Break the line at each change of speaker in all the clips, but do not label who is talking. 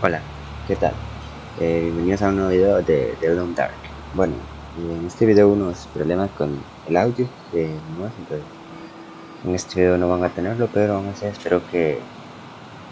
Hola, ¿qué tal? Bienvenidos a un nuevo video de Doom Dark. Bueno, en este video unos problemas con el audio de mi voz, entonces en este video no van a tenerlo, pero aún así espero que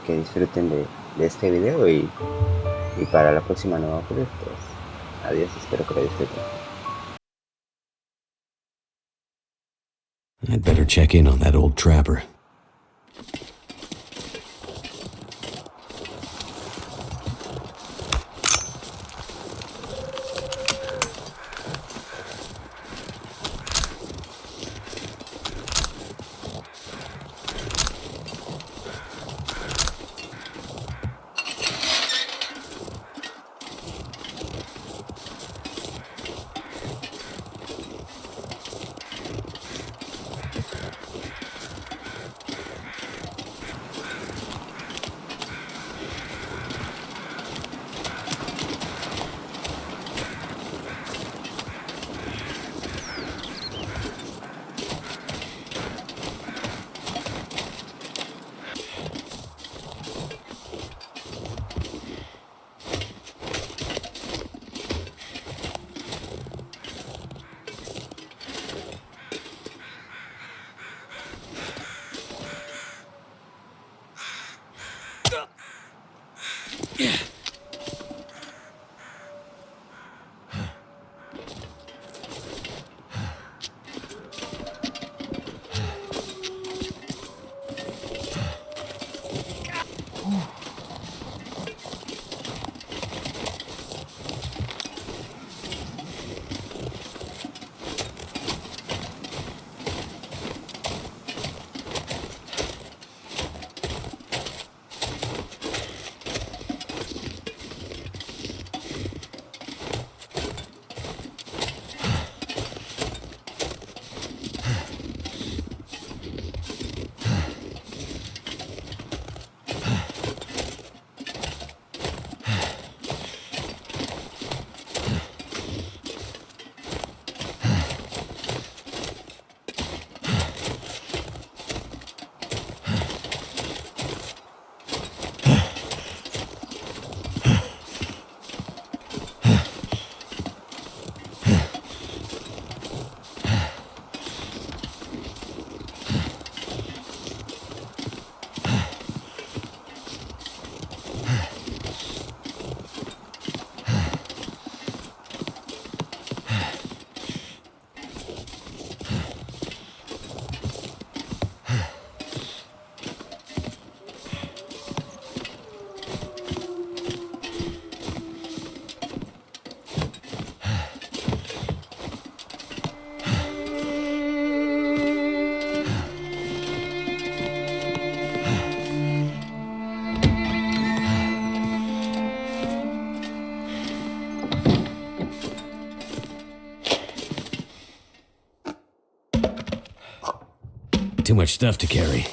disfruten de este video y para la próxima no va a ocurrir, pues adiós, espero que lo disfruten.
I'd better check in on that old trapper. Too much stuff to carry.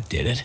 did it.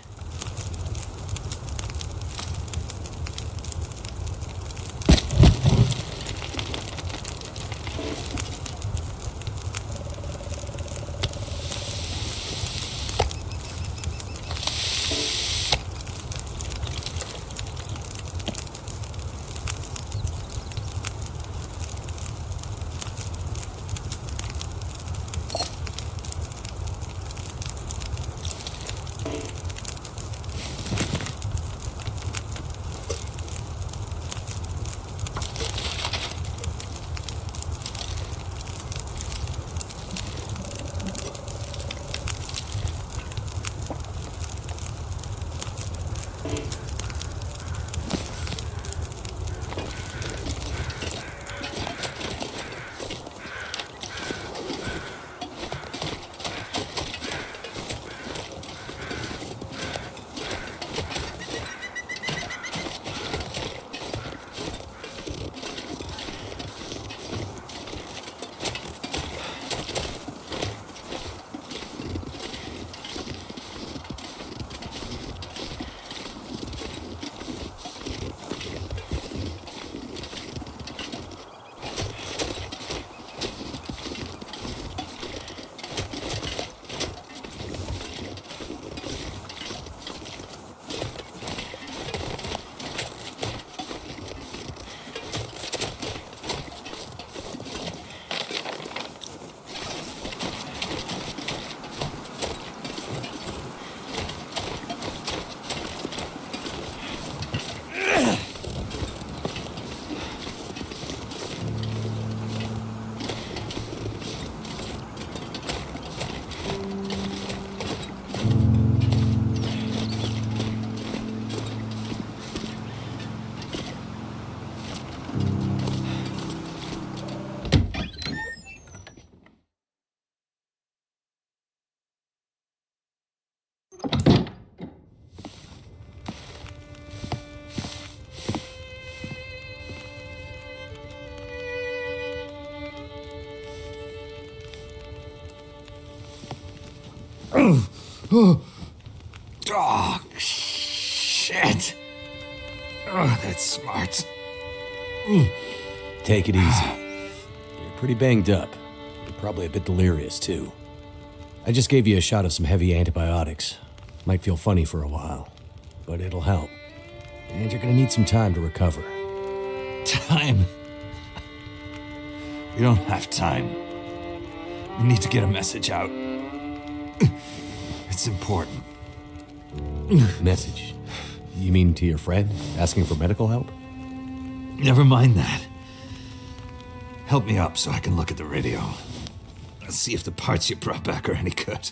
Oh, shit. Oh, that's smart.
Take it easy. You're pretty banged up. You're probably a bit delirious, too. I just gave you a shot of some heavy antibiotics. Might feel funny for a while, but it'll help. And you're gonna need some time to recover.
Time? We don't have time. We need to get a message out. It's important.
Message? You mean to your friend, asking for medical help?
Never mind that. Help me up so I can look at the radio. Let's see if the parts you brought back are any good.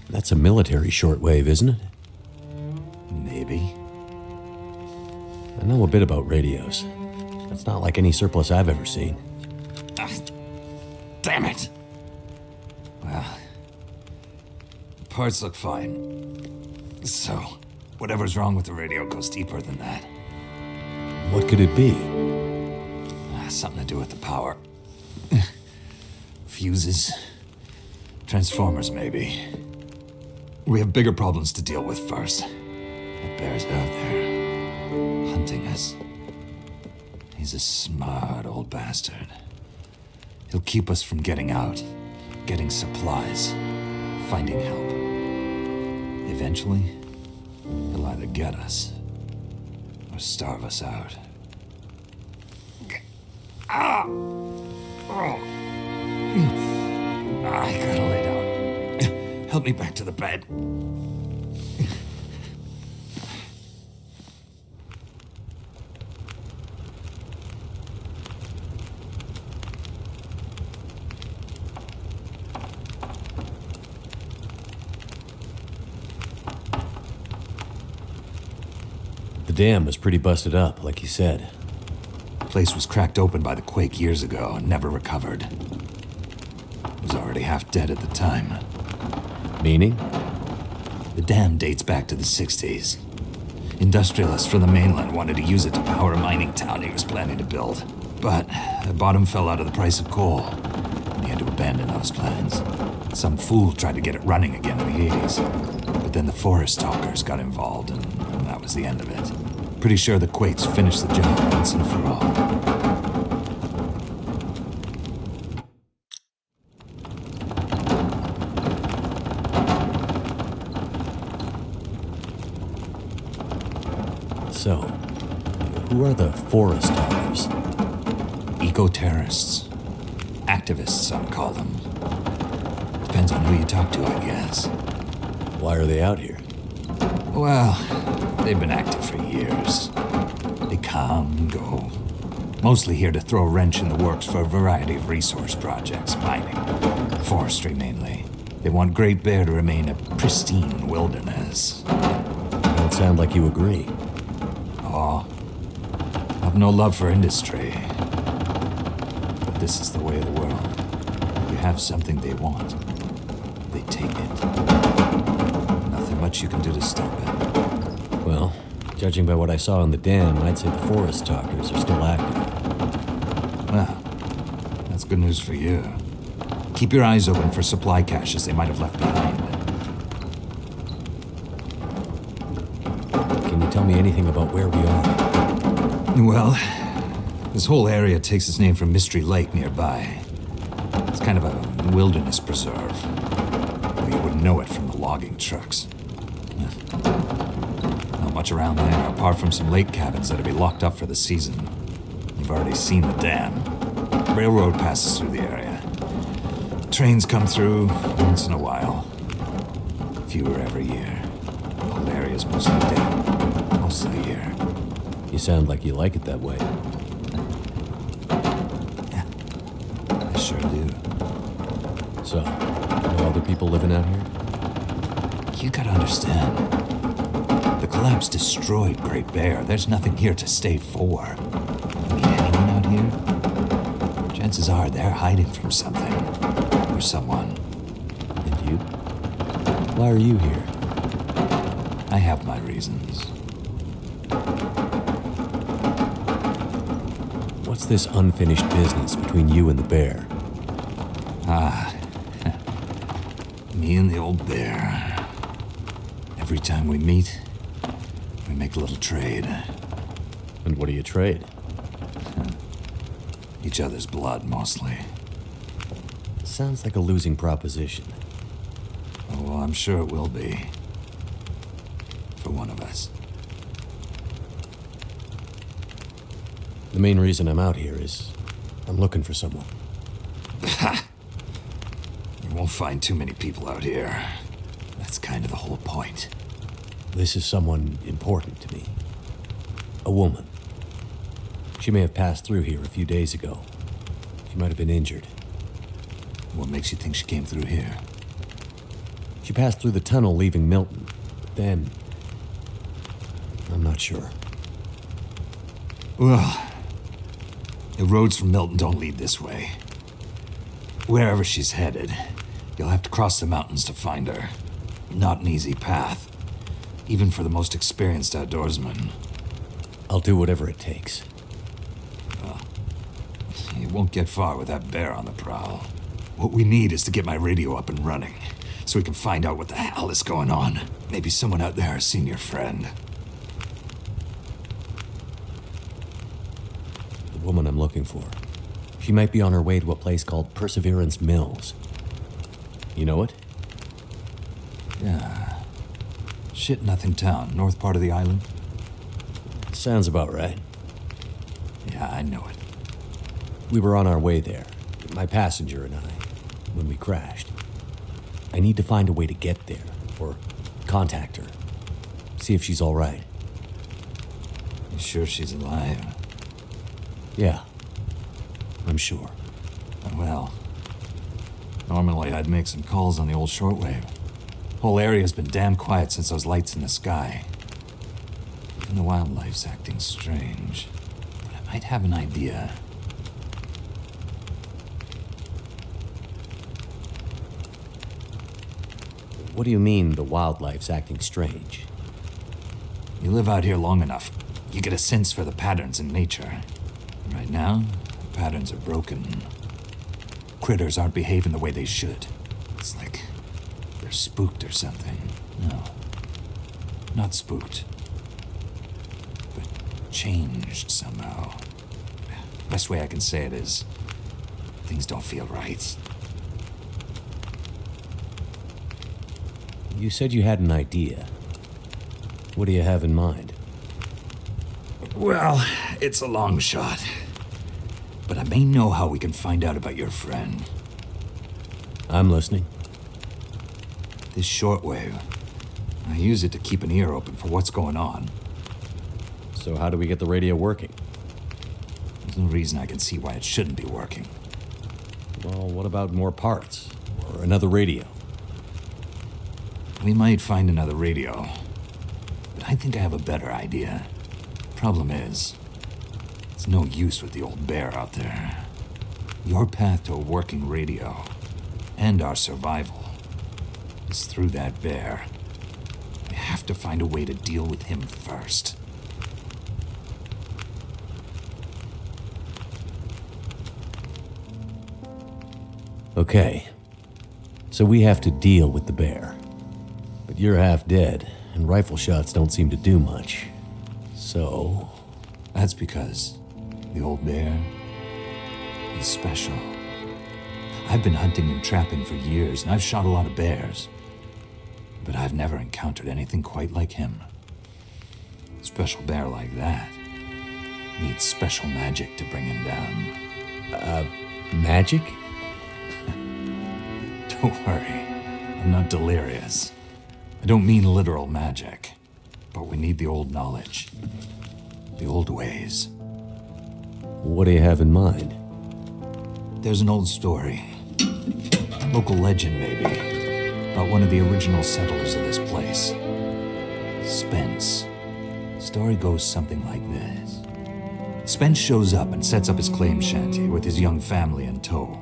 That's a military shortwave, isn't it?
Maybe.
I know a bit about radios. It's not like any surplus I've ever seen.
Ah, damn it! Well, the parts look fine. So, whatever's wrong with the radio goes deeper than that.
What could it be?
Something to do with the power. Fuses. Transformers, maybe. We have bigger problems to deal with first. That bear's out there, hunting us. He's a smart old bastard. He'll keep us from getting out, getting supplies, finding help. Eventually, he'll either get us or starve us out. Ah! Oh. I gotta lay down. Help me back to the bed.
The dam was pretty busted up, like you said.
The place was cracked open by the quake years ago and never recovered. It was already half dead at the time.
Meaning?
The dam dates back to the 60s. Industrialists from the mainland wanted to use it to power a mining town he was planning to build. But the bottom fell out of the price of coal, and he had to abandon those plans. Some fool tried to get it running again in the 80s. But then the forest talkers got involved, and that was the end of it. Pretty sure the Quakes finished the job once and for all.
So, who are the forest talkers?
Eco-terrorists. Activists, some call them. Depends on who you talk to, I guess.
Why are they out here?
Well, they've been active for years. They come and go. Mostly here to throw a wrench in the works for a variety of resource projects, mining, forestry mainly. They want Great Bear to remain a pristine wilderness.
You don't sound like you agree.
Oh, I've no love for industry. But this is the way of the world. You have something they want. They take it. Nothing much you can do to stop it.
Well, judging by what I saw in the dam, I'd say the forest talkers are still active.
Well, that's good news for you. Keep your eyes open for supply caches they might have left behind.
Can you tell me anything about where we are?
Well, this whole area takes its name from Mystery Lake nearby. It's kind of a wilderness preserve. Though you wouldn't know it from the logging trucks. Not much around there, apart from some lake cabins that'll be locked up for the season. You've already seen the dam. Railroad passes through the area. Trains come through once in a while. Fewer every year. The whole area's mostly dead. Most of the year.
You sound like you like it that way.
Yeah, I sure do.
So, no other people living out here?
You gotta understand. The collapse destroyed Great Bear. There's nothing here to stay for. You meet anyone out here? Chances are they're hiding from something. Or someone.
And you? Why are you here?
I have my reasons.
What's this unfinished business between you and the bear?
Me and the old bear. Every time we meet, we make a little trade.
And what do you trade?
Each other's blood, mostly.
Sounds like a losing proposition.
Oh, well, I'm sure it will be. For one of us.
The main reason I'm out here is I'm looking for someone.
You won't find too many people out here. That's kind of the whole point.
This is someone important to me. A woman. She may have passed through here a few days ago. She might have been injured.
What makes you think she came through here?
She passed through the tunnel leaving Milton. But then... I'm not sure.
Well, the roads from Milton don't lead this way. Wherever she's headed, you'll have to cross the mountains to find her. Not an easy path, even for the most experienced outdoorsman.
I'll do whatever it takes.
You won't get far with that bear on the prowl. What we need is to get my radio up and running, so we can find out what the hell is going on. Maybe someone out there has seen your friend.
The woman I'm looking for. She might be on her way to a place called Perseverance Mills. You know it?
Yeah. Shit-nothing town, north part of the island.
Sounds about right.
Yeah, I know it.
We were on our way there, my passenger and I, when we crashed. I need to find a way to get there, or contact her. See if she's all right.
You sure she's alive?
Yeah, I'm sure.
Well, normally I'd make some calls on the old shortwave. Whole area's been damn quiet since those lights in the sky. Even the wildlife's acting strange. But I might have an idea.
What do you mean the wildlife's acting strange?
You live out here long enough, you get a sense for the patterns in nature. Right now, the patterns are broken. Critters aren't behaving the way they should. It's like they're spooked or something. No, not spooked, but changed somehow. Best way I can say it is, things don't feel right.
You said you had an idea. What do you have in mind?
Well, it's a long shot. But I may know how we can find out about your friend.
I'm listening.
This shortwave, I use it to keep an ear open for what's going on.
So how do we get the radio working?
There's no reason I can see why it shouldn't be working.
Well, what about more parts? Or another radio?
We might find another radio, but I think I have a better idea. Problem is, it's no use with the old bear out there. Your path to a working radio, and our survival, is through that bear. We have to find a way to deal with him first.
Okay. So we have to deal with the bear. But you're half dead, and rifle shots don't seem to do much. So...
That's because the old bear is special. I've been hunting and trapping for years, and I've shot a lot of bears. But I've never encountered anything quite like him. A special bear like that needs special magic to bring him down.
magic?
Don't worry, I'm not delirious. I don't mean literal magic, but we need the old knowledge, the old ways.
What do you have in mind?
There's an old story, local legend maybe, about one of the original settlers of this place, Spence. Story goes something like this. Spence shows up and sets up his claim shanty with his young family in tow.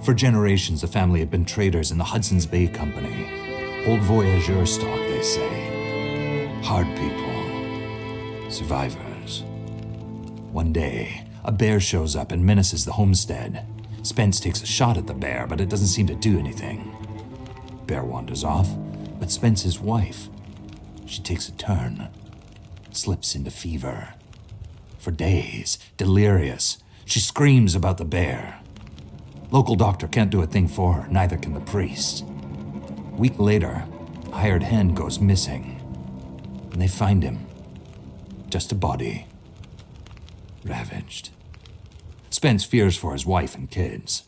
For generations, the family had been traders in the Hudson's Bay Company. Old voyageur stock, they say. Hard people. Survivors. One day, a bear shows up and menaces the homestead. Spence takes a shot at the bear, but it doesn't seem to do anything. Bear wanders off, but Spence's wife, she takes a turn. Slips into fever. For days, delirious, she screams about the bear. Local doctor can't do a thing for her, neither can the priest. A week later, a hired hand goes missing, and they find him. Just a body. Ravaged. Spence fears for his wife and kids.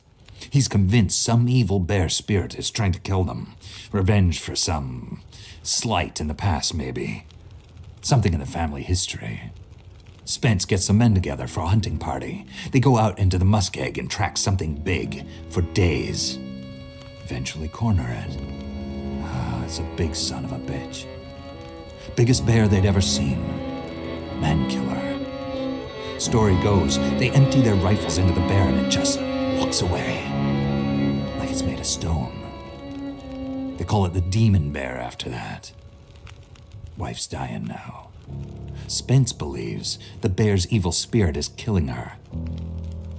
He's convinced some evil bear spirit is trying to kill them. Revenge for some slight in the past, maybe. Something in the family history. Spence gets some men together for a hunting party. They go out into the muskeg and track something big for days. Eventually corner it. It's a big son of a bitch. Biggest bear they'd ever seen. Man killer. Story goes, they empty their rifles into the bear and it just walks away. Like it's made of stone. They call it the demon bear after that. Wife's dying now. Spence believes the bear's evil spirit is killing her,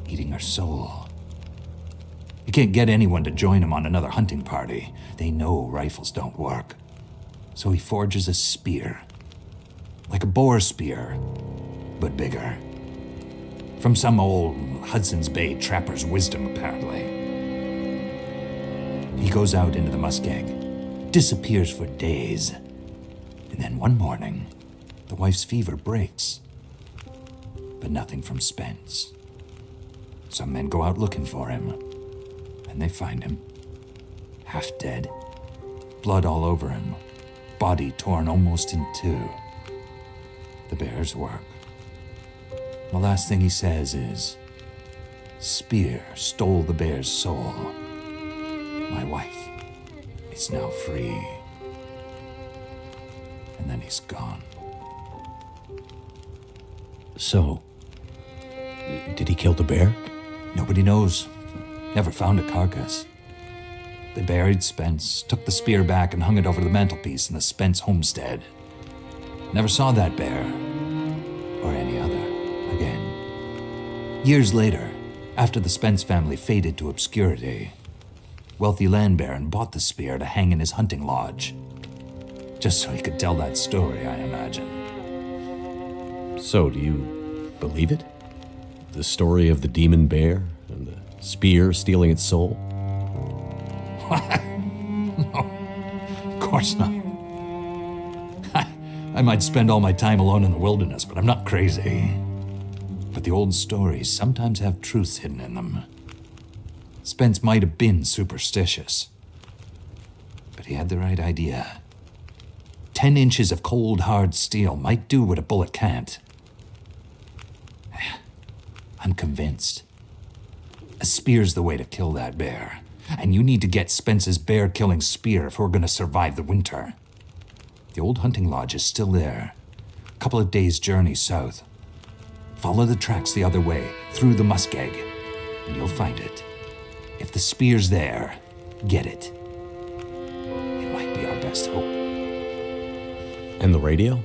eating her soul. He can't get anyone to join him on another hunting party. They know rifles don't work. So he forges a spear, like a boar spear, but bigger. From some old Hudson's Bay trapper's wisdom, apparently. He goes out into the muskeg, disappears for days, and then one morning, the wife's fever breaks, but nothing from Spence. Some men go out looking for him, and they find him, half dead, blood all over him, body torn almost in two. The bear's work. The last thing he says is, "Spear stole the bear's soul. My wife is now free." And then he's gone.
So, did he kill the bear?
Nobody knows. Never found a carcass. They buried Spence, took the spear back and hung it over the mantelpiece in the Spence homestead. Never saw that bear, or any other, again. Years later, after the Spence family faded to obscurity, wealthy land baron bought the spear to hang in his hunting lodge. Just so he could tell that story, I imagine.
So, do you believe it? The story of the demon bear and the spear stealing its soul?
No, of course not. I might spend all my time alone in the wilderness, but I'm not crazy. But the old stories sometimes have truths hidden in them. Spence might have been superstitious, but he had the right idea. 10 inches of cold, hard steel might do what a bullet can't. I'm convinced. A spear's the way to kill that bear. And you need to get Spence's bear-killing spear if we're going to survive the winter. The old hunting lodge is still there. A couple of days' journey south. Follow the tracks the other way, through the muskeg, and you'll find it. If the spear's there, get it. It might be our best hope.
And the radio?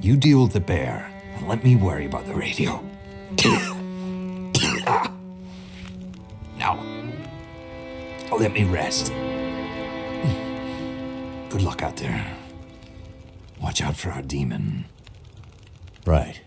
You deal with the bear, and let me worry about the radio. Now, let me rest. Good luck out there. Watch out for our demon.
Right.